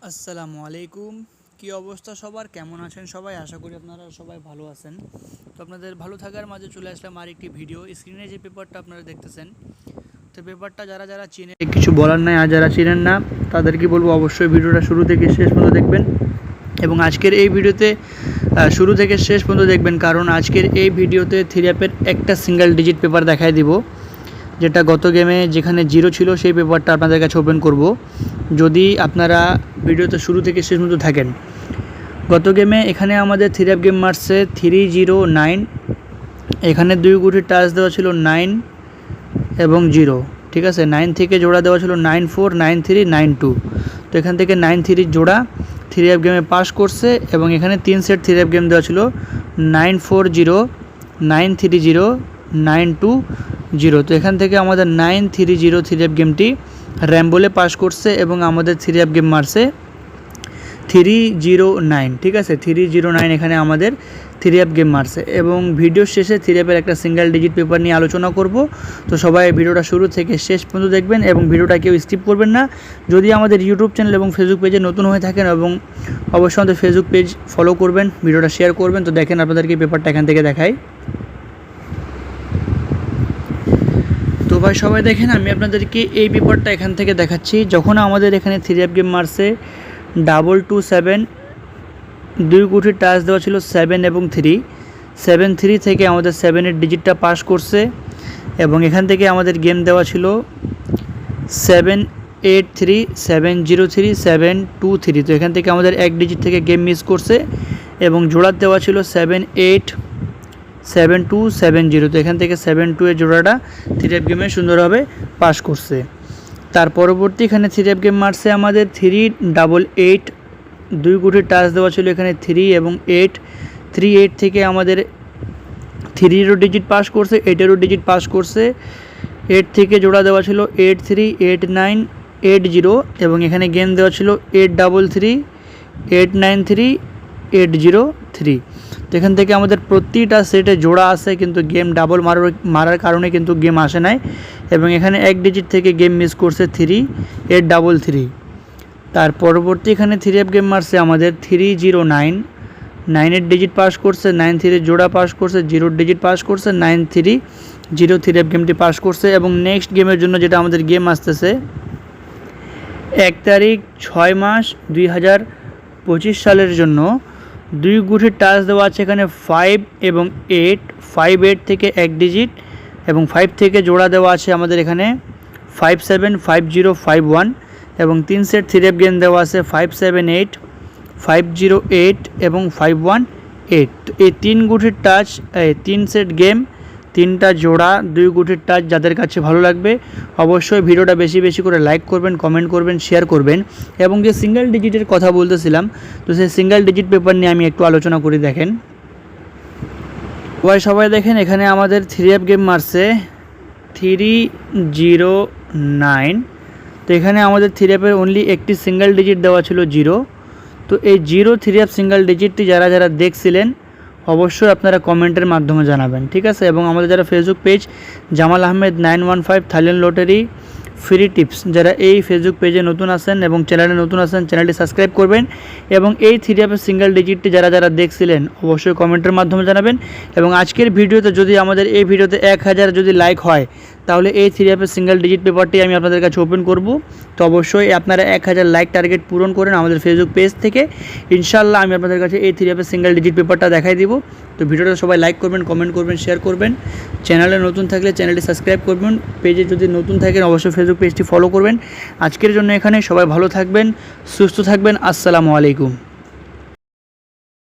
আসসালামু আলাইকুম। কি অবস্থা সবার, কেমন আছেন সবাই? আশা করি আপনারা সবাই ভালো আছেন। তো আপনাদের ভালো থাকার মাঝে চলে আসলাম আর একটি ভিডিও। স্ক্রিনে যে পেপারটা আপনারা দেখতেছেন, তো পেপারটা যারা যারা চিনেন কিছু বলার নাই, আর যারা চিনেন না তাদেরকে বলবো অবশ্যই ভিডিওটা শুরু থেকে শেষ পর্যন্ত দেখবেন। এবং আজকের এই ভিডিওতে শুরু থেকে শেষ পর্যন্ত দেখবেন, কারণ আজকের এই ভিডিওতে থ্রি অ্যাপের একটা সিঙ্গেল ডিজিট পেপার দেখাই দিব, যেটা গত গেমে যেখানে জিরো ছিল সেই পেপারটা আপনাদের কাছে ওপেন করব। যদি আপনারা ভিডিওতে শুরু থেকে শেষ পর্যন্ত থাকেন। গত গেমে এখানে আমাদের থ্রি অ্যাপ গেম মারছে 309। এখানে 2 গুটি টাচ দেওয়া ছিল 9 এবং 0, ঠিক আছে। 9 থেকে জোড়া দেওয়া ছিল 94, 93, 92। তো এখান থেকে 93 জোড়া থ্রি অ্যাপ গেমে পাস করছে। এবং এখানে 3 সেট থ্রি অ্যাপ গেম দেওয়া ছিল 940, 930, 920। তো এখান থেকে আমাদের 930 থ্রি অ্যাপ গেমটি র্যাম্বোলে পাস করছে এবং আমাদের থ্রি অ্যাপ গেম মারছে 309, ঠিক আছে। 309 এখানে আমাদের থ্রি অ্যাপ গেম মারছে। এবং ভিডিওর শেষে থ্রি অ্যাপের একটা সিঙ্গেল ডিজিট পেপার নিয়ে আলোচনা করব। তো সবাই ভিডিওটা শুরু থেকে শেষ পর্যন্ত দেখবেন এবং ভিডিওটা কেউ স্কিপ করবেন না। যদি আমাদের ইউটিউব চ্যানেল এবং ফেসবুক পেজে নতুন হয়ে থাকেন, এবং অবশ্যই আমাদের ফেসবুক পেজ ফলো করবেন, ভিডিওটা শেয়ার করবেন। তো দেখেন আপনাদেরকে পেপারটা এখান থেকে দেখাই। তো ভাই সবাই দেখেন, আমি আপনাদেরকে এই পেপারটা এখান থেকে দেখাচ্ছি। যখন আমাদের এখানে থ্রি অ্যাপ গেম মারছে 227, 2 গুটি টাচ দেওয়া ছিল 7 এবং 3, 7-3 থেকে আমাদের 7-এর ডিজিটটা পাস করছে। এবং এখান থেকে আমাদের গেম দেওয়া ছিল 783, 703, 723। তো এখান থেকে আমাদের এক ডিজিট থেকে গেম মিস করছে। এবং জোড়া দেওয়া ছিল 78, 7270। তো এখান থেকে 72 এর জোড়াটা থ্রি অ্যাপ গেমে সুন্দরভাবে পাস করছে। তার পরবর্তী এখানে থ্রি অ্যাপ গেম মারছে আমাদের 388, 2 গুটি টাচ দেওয়া ছিল এখানে 3 এবং 8, 38 থেকে আমাদের 3-এরও ডিজিট পাস করছে, 8-এরও ডিজিট পাস করছে। 8 থেকে জোড়া দেওয়া ছিল 83, 89, 80। এবং এখানে গেম দেওয়া ছিল 833, 893, 803। তো এখান থেকে আমাদের প্রতিটা সেটে জোড়া আছে, কিন্তু গেম ডাবল মারার কারণে কিন্তু গেম আসে নাই। এবং এখানে এক ডিজিট থেকে গেম মিস করছে 3833। তার পরবর্তী এখানে থ্রি অ্যাপ গেম মারছে আমাদের 309, 9-এর ডিজিট পাস করছে, 93 জোড়া পাস করছে, 0-র ডিজিট পাস করছে, 930 থ্রি অ্যাপ গেমটি পাস করছে। এবং নেক্সট গেমের জন্য যেটা আমাদের গেম আসতেছে 1 তারিখ 6 মাস 2025 সালের জন্য 2 গুটি টাচ দেওয়া আছে এখানে 5 এবং 8, 5-8 থেকে এক ডিজিট এবং 5 থেকে জোড়া দেওয়া আছে আমাদের এখানে 57, 50, 51। এবং 3 সেট থ্রি অ্যাপ গেম দেওয়া আছে 578, 508 এবং 518। এই 3 গুটির টাচ, 3 সেট গেম, 3টা জোড়া, 2 গুটির টাচ যাদের কাছে ভালো লাগবে অবশ্যই ভিডিওটা বেশি বেশি করে লাইক করবেন, কমেন্ট করবেন, শেয়ার করবেন। এবং যে সিঙ্গেল ডিজিটের কথা বলতেছিলাম, তো সেই সিঙ্গেল ডিজিট পেপার নিয়ে আমি একটু আলোচনা করি। দেখেন সবাই দেখেন, এখানে আমাদের থ্রি অ্যাপ গেম মারছে 309। তো এখানে আমাদের থ্রি অ্যাপের অনলি একটি সিঙ্গেল ডিজিট দেওয়া ছিল 0। তো এই 0 থ্রি অ্যাপ সিঙ্গেল ডিজিটটি যারা যারা দেখছিলেন অবশ্যই আপনারা কমেন্টের মাধ্যমে জানাবেন, ঠিক আছে। এবং আমাদের যারা Facebook page Jamal Ahmed 915 Thailand lottery free tips, যারা এই ফেসবুক পেজে নতুন আছেন এবং চ্যানেলে নতুন আছেন, চ্যানেলটি সাবস্ক্রাইব করবেন। এবং এই থ্রি অ্যাপের সিঙ্গেল ডিজিটটি যারা যারা দেখছিলেন অবশ্যই কমেন্টের মাধ্যমে জানাবেন। এবং আজকের ভিডিওতে যদি আমাদের এই ভিডিওতে 1000 যদি লাইক হয়, তাহলে এই থ্রি অ্যাপের সিঙ্গেল ডিজিট পেপারটি আমি আপনাদের কাছে ওপেন করব। তো অবশ্যই আপনারা 1000 লাইক টার্গেট পূরণ করেন আমাদের ফেসবুক পেজ থেকে। ইনশাল্লাহ আমি আপনাদের কাছে এই থ্রি অ্যাপের সিঙ্গেল ডিজিট পেপারটা দেখাই দিব। তো ভিডিওটা সবাই লাইক করবেন, কমেন্ট করবেন, শেয়ার করবেন। চ্যানেলে নতুন থাকলে চ্যানেলটি সাবস্ক্রাইব করবেন। পেজে যদি নতুন থাকেন অবশ্যই ফেসবুক পেজটি ফলো করবেন। আজকের জন্য এখানে সবাই ভালো থাকবেন, সুস্থ থাকবেন। আসসালামু আলাইকুম।